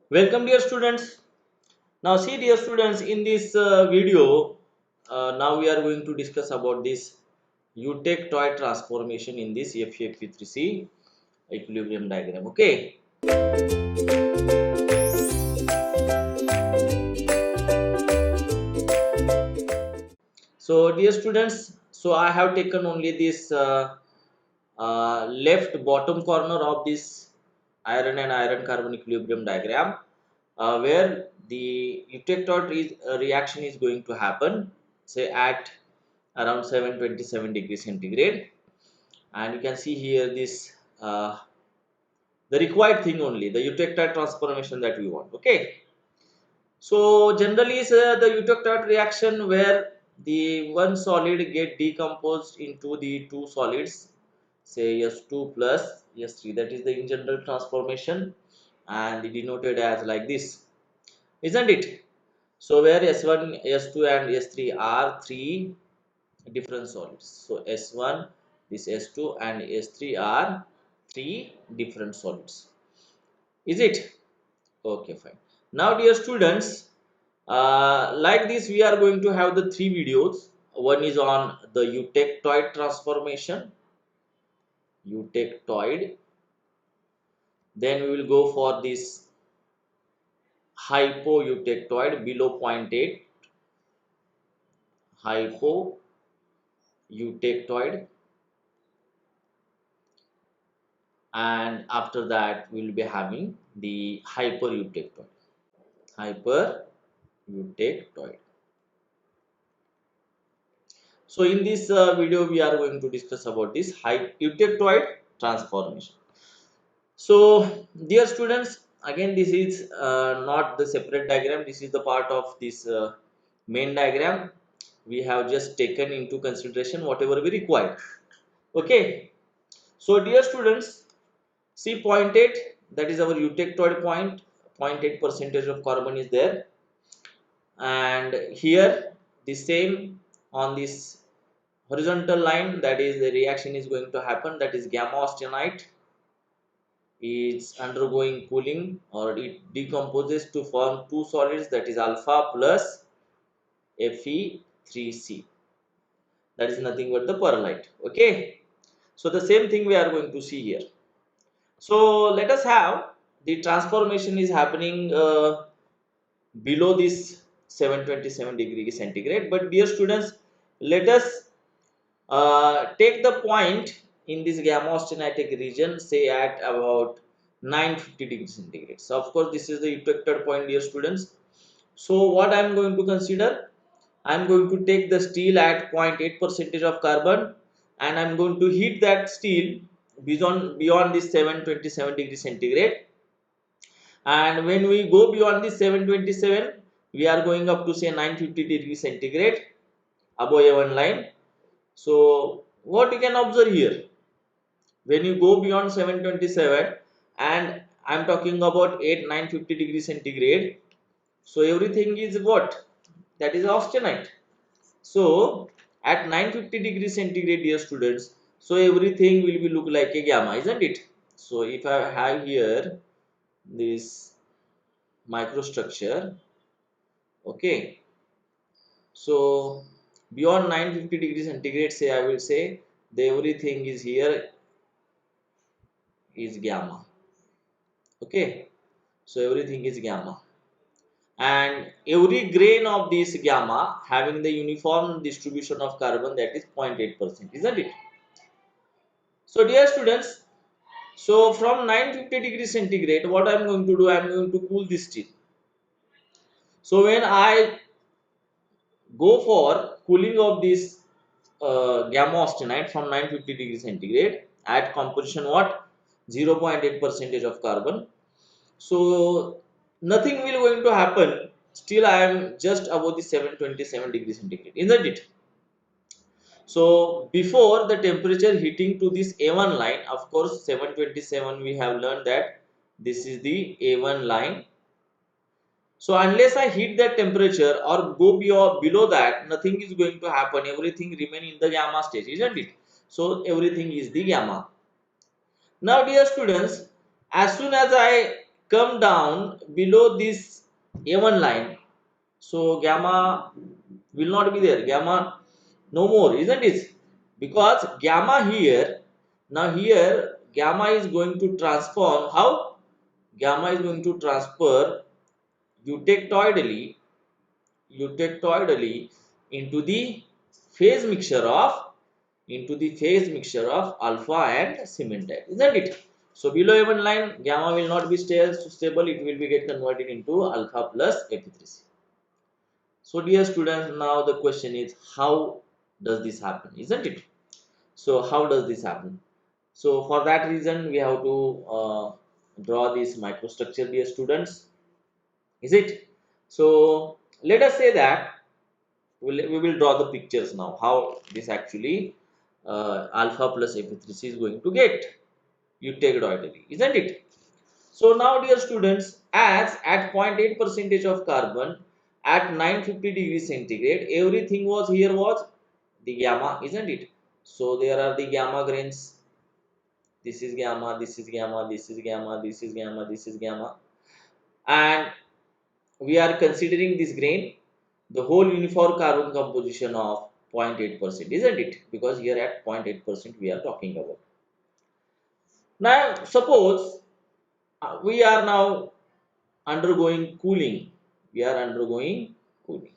Welcome dear students. Now see dear students, in this video now we are going to discuss about this eutectoid transformation in this FeF3C equilibrium diagram. Okay. So dear students, so I have taken only this left bottom corner of this iron and iron carbon equilibrium diagram, where the eutectoid reaction is going to happen, say at around 727 degrees centigrade. And you can see here this the required thing only, the eutectoid transformation that we want. Okay. So generally is the eutectoid reaction where the one solid get decomposed into the two solids, say S2 plus S3, that is the in general transformation, and denoted as like this, isn't it? So where S1, S2 and S3 are three different solids. So S1, this S2 and S3 are three different solids. Is it? Okay, fine. Now dear students, like this we are going to have the three videos. One is on the eutectoid transformation, eutectoid. Then we will go for this hypoeutectoid below 0.8, hypoeutectoid, and after that we will be having the hypereutectoid. Hypereutectoid. So in this video we are going to discuss about this eutectoid transformation. So dear students, again this is not the separate diagram, this is the part of this main diagram. We have just taken into consideration whatever we require. Okay. So dear students, see point 8, that is our eutectoid point, 0.8 percentage of carbon is there, and here the same on this horizontal line, that is the reaction is going to happen, that is gamma austenite is undergoing cooling, or it decomposes to form two solids, that is alpha plus Fe3C, that is nothing but the perlite. Okay, so the same thing we are going to see here. So let us have the transformation is happening below this 727 degree centigrade, but dear students, let us take the point in this gamma austenitic region, say at about 950 degrees centigrade. So of course this is the eutectoid point, dear students. So what I am going to consider, I am going to take the steel at 0.8 percentage of carbon, and I am going to heat that steel beyond this 727 degrees centigrade. And when we go beyond this 727, we are going up to say 950 degrees centigrade above A1 line. So what you can observe here, when you go beyond 727, and I'm talking about 8 950 degrees centigrade, so everything is what, that is austenite. So at 950 degrees centigrade, dear students, so everything will be look like a gamma, isn't it? So if I have here this microstructure, okay, so beyond 950 degrees centigrade, say I will say the everything is here is gamma. Okay, so everything is gamma, and every grain of this gamma having the uniform distribution of carbon, that is 0.8%, isn't it? So dear students, so from 950 degrees centigrade, what I am going to do, I am going to cool this steel. So when I go for cooling of this gamma austenite from 950 degrees centigrade at composition what, 0.8 percentage of carbon, so nothing will going to happen, still I am just above the 727 degrees centigrade, isn't it? So before the temperature heating to this A1 line, of course 727 we have learned that this is the A1 line. So unless I heat that temperature or go below that, nothing is going to happen, everything remain in the gamma stage, isn't it? So everything is the gamma. Now dear students, as soon as I come down below this A1 line, so gamma will not be there, gamma no more, isn't it? Because gamma here, now here gamma is going to transform. How? Gamma is going to transfer eutectoidally, eutectoidally into the phase mixture of, alpha and cementite, isn't it? So below even line, gamma will not be stable, it will be get converted into alpha plus Fe3C. So dear students, now the question is, how does this happen, isn't it? So how does this happen? So for that reason, we have to draw this microstructure, dear students, is it? So let us say that we will draw the pictures now, how this actually alpha plus Fe3C is going to get eutectoidally, isn't it? So now dear students, as at 0.8 percentage of carbon at 950 degrees centigrade, everything was here was the gamma, isn't it? So there are the gamma grains. This is gamma, this is gamma, this is gamma, this is gamma, this is gamma. And we are considering this grain, the whole uniform carbon composition of 0.8%, isn't it? Because here at 0.8% we are talking about. Now suppose we are now undergoing cooling. We are undergoing cooling.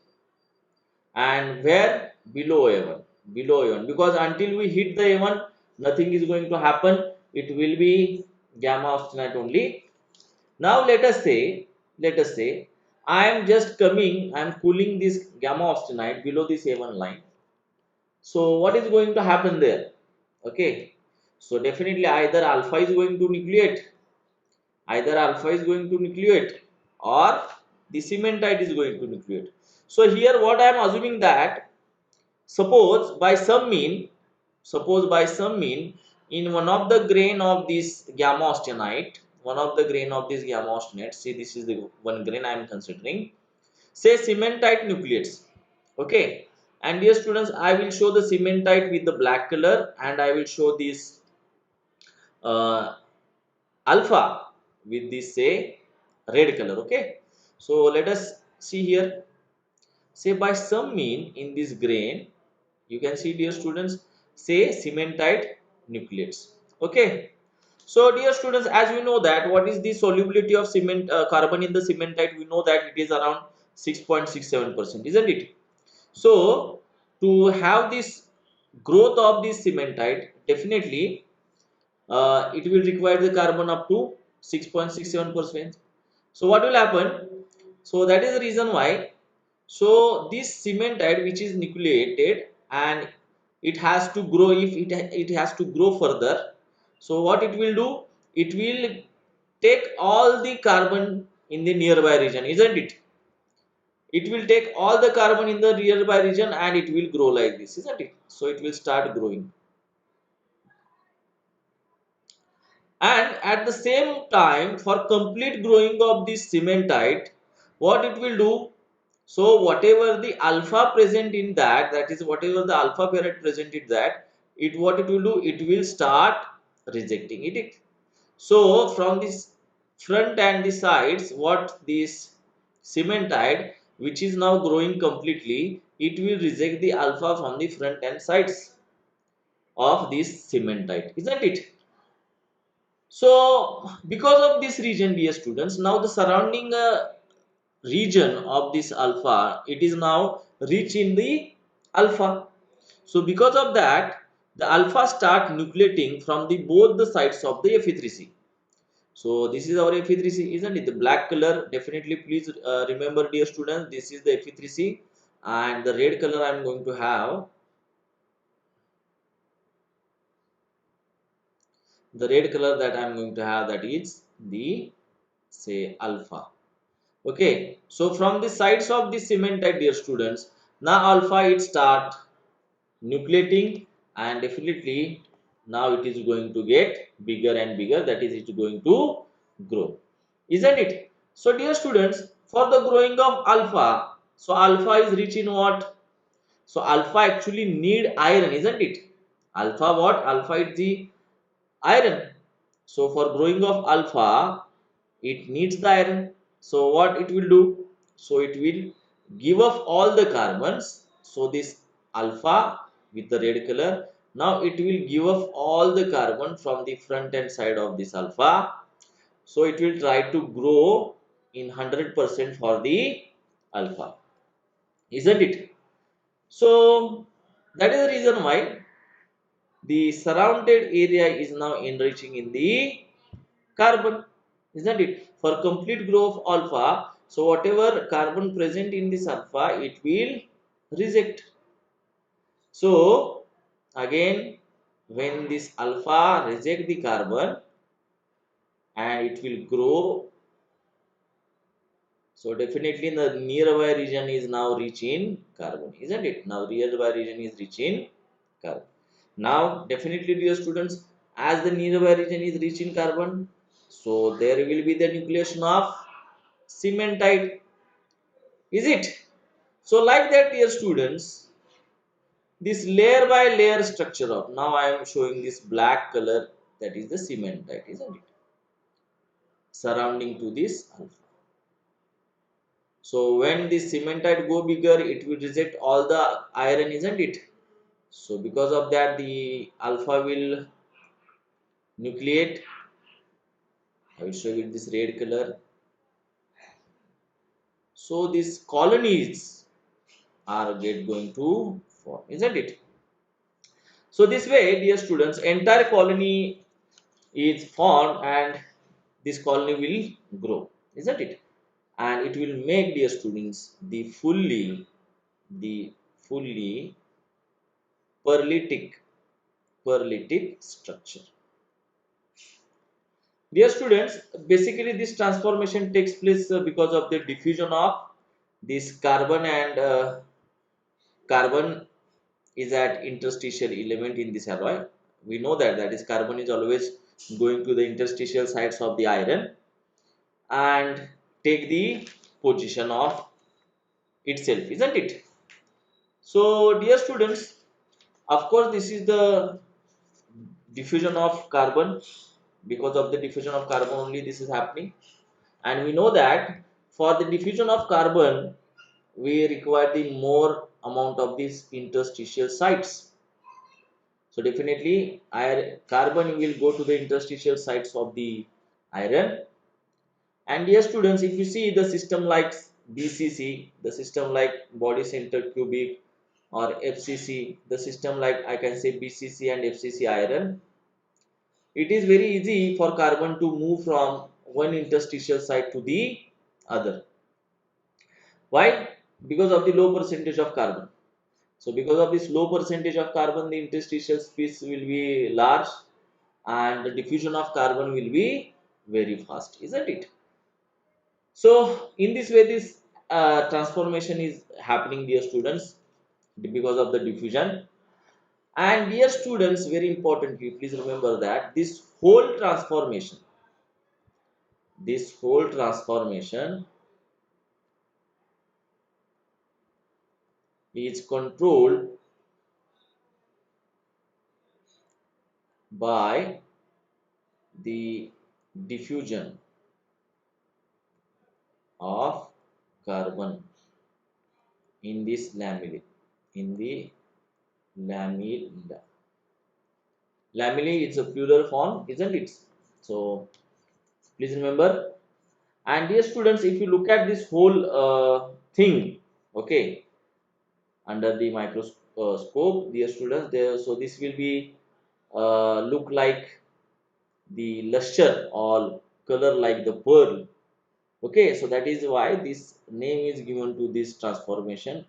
And where? Below A1. Below A1. Because until we hit the A1, nothing is going to happen. It will be gamma austenite only. Now let us say, I am just coming, I am cooling this gamma austenite below this A1 line. So what is going to happen there? Okay. So definitely either alpha is going to nucleate, or the cementite is going to nucleate. So here what I am assuming that, suppose by some mean, in one of the grain of this gamma austenite, see this is the one grain I am considering, say cementite nucleates, okay. And dear students, I will show the cementite with the black color, and I will show this alpha with this say red color, okay. So let us see here, say by some mean in this grain, you can see dear students, say cementite nucleates, okay. So dear students, as we know that what is the solubility of carbon in the cementite, we know that it is around 6.67%, isn't it? So to have this growth of this cementite, definitely it will require the carbon up to 6.67%. So what will happen? So that is the reason why. So this cementite which is nucleated, and it has to grow, if it has to grow further. So what it will do? It will take all the carbon in the nearby region, isn't it? It will take all the carbon in the nearby region and it will grow like this, isn't it? So it will start growing. And at the same time, for complete growing of this cementite, what it will do? So whatever the alpha present in that, that is whatever the alpha parent present in that, what it will do? It will start rejecting it. So from this front and the sides, what this cementite, which is now growing completely, it will reject the alpha from the front and sides of this cementite, isn't it? So because of this region, dear students, now the surrounding region of this alpha, it is now rich in the alpha. So because of that, the alpha start nucleating from the both the sides of the Fe3C. So this is our Fe3C, isn't it? The black color, definitely please remember dear students, this is the Fe3C, and the red color I am going to have, that is the, say, alpha. Okay, so from the sides of the cementite, dear students, now alpha it start nucleating, and definitely now it is going to get bigger and bigger, that is it is going to grow, isn't it? So dear students, for the growing of alpha, so alpha is rich in what? So alpha actually need iron, isn't it? Alpha what? Alpha is the iron. So for growing of alpha, it needs the iron. So what it will do? So it will give off all the carbons. So this alpha with the red color, now it will give off all the carbon from the front end side of this alpha. So it will try to grow in 100% for the alpha, isn't it? So that is the reason why the surrounded area is now enriching in the carbon, isn't it? For complete growth of alpha, so whatever carbon present in this alpha, it will reject. So again, when this alpha reject the carbon and it will grow, so definitely the nearby region is now rich in carbon, isn't it? Now nearby region is rich in carbon. Now definitely, dear students, as the nearby region is rich in carbon, so there will be the nucleation of cementite, is it? So like that, dear students, this layer by layer structure of, now I am showing this black color, that is the cementite, isn't it, surrounding to this alpha. So when this cementite go bigger, it will reject all the iron, isn't it? So because of that, the alpha will nucleate. I will show you this red color. So these colonies are going to form, isn't it? So this way, dear students, entire colony is formed and this colony will grow, isn't it? And it will make, dear students, the fully perlitic structure. Dear students, basically this transformation takes place because of the diffusion of this carbon, and carbon is at interstitial element in this alloy. We know that is carbon is always going to the interstitial sides of the iron and take the position of itself, isn't it? So dear students, of course this is the diffusion of carbon. Because of the diffusion of carbon only this is happening, and we know that for the diffusion of carbon we require the more amount of these interstitial sites. So definitely carbon will go to the interstitial sites of the iron. And dear students, if you see the system like BCC, the system like body center cubic, or FCC, the system like I can say BCC and FCC iron, it is very easy for carbon to move from one interstitial site to the other. Why? Because of the low percentage of carbon. So because of this low percentage of carbon, the interstitial space will be large and the diffusion of carbon will be very fast, isn't it? So in this way, this transformation is happening, dear students, because of the diffusion. And dear students, very importantly, please remember that this whole transformation is controlled by the diffusion of carbon in this lamella, in the lamella. Lamellae is a plural form, isn't it? So please remember. And dear students, if you look at this whole thing, okay, under the microscope, dear students, there, so this will be look like the luster or color like the pearl. Okay, so that is why this name is given to this transformation,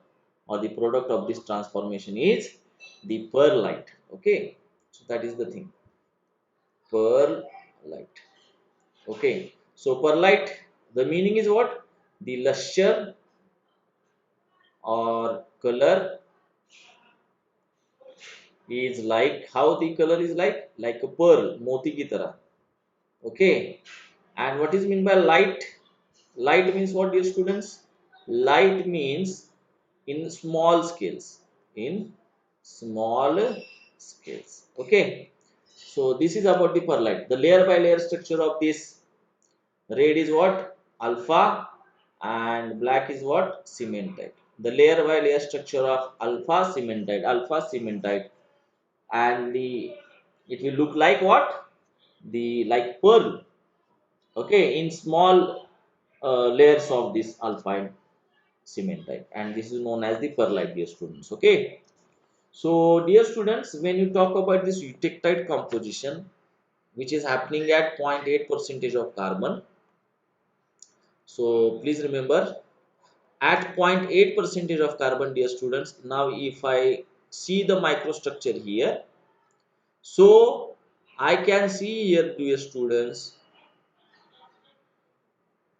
or the product of this transformation is the pearlite. Okay, so that is the thing, pearlite. Okay, so perlite, the meaning is what? The luster or color is like, how the color is like a pearl, moti ki tarah. Okay, and what is mean by light? Light means what, dear students? Light means in small scales, in small scales. Okay, so this is about the perlite, the layer by layer structure of this Red is what? Alpha, and black is what? Cementite. The layer by layer structure of alpha cementite, and the it will look like what? The like pearl, okay, in small layers of this alpha and cementite, and this is known as the pearlite, dear students. Okay, so dear students, when you talk about this eutectite composition, which is happening at 0.8 percentage of carbon, so please remember, at 0.8 percentage of carbon, dear students. Now if I see the microstructure here, so I can see here, dear students,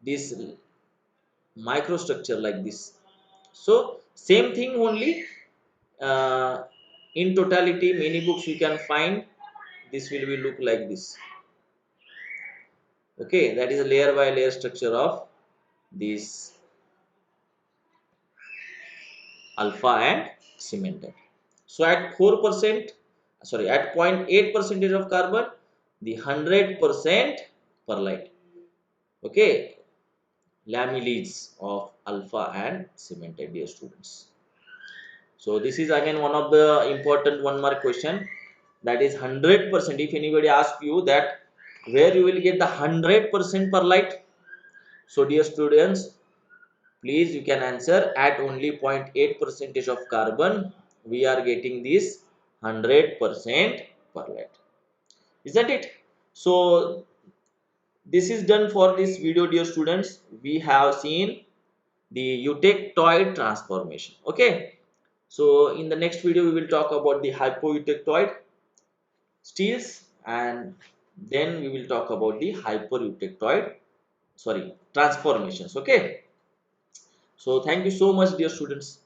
this microstructure like this. So same thing only, uh, in totality many books you can find this will be look like this. Okay, that is a layer by layer structure of this alpha and cementite. So at 4%, sorry, at 0.8 percentage of carbon, the 100% perlite. Okay, lamelles of alpha and cementite, dear students. So this is again one of the important one mark question, that is 100%. If anybody asks you that where you will get the 100% perlite, so dear students, please you can answer at only 0.8 percentage of carbon we are getting this 100% perlite, isn't it? So this is done for this video, dear students. We have seen the eutectoid transformation. Okay, so in the next video we will talk about the hypoeutectoid steels, and then we will talk about the hypereutectoid, sorry, transformations. Okay, so thank you so much, dear students.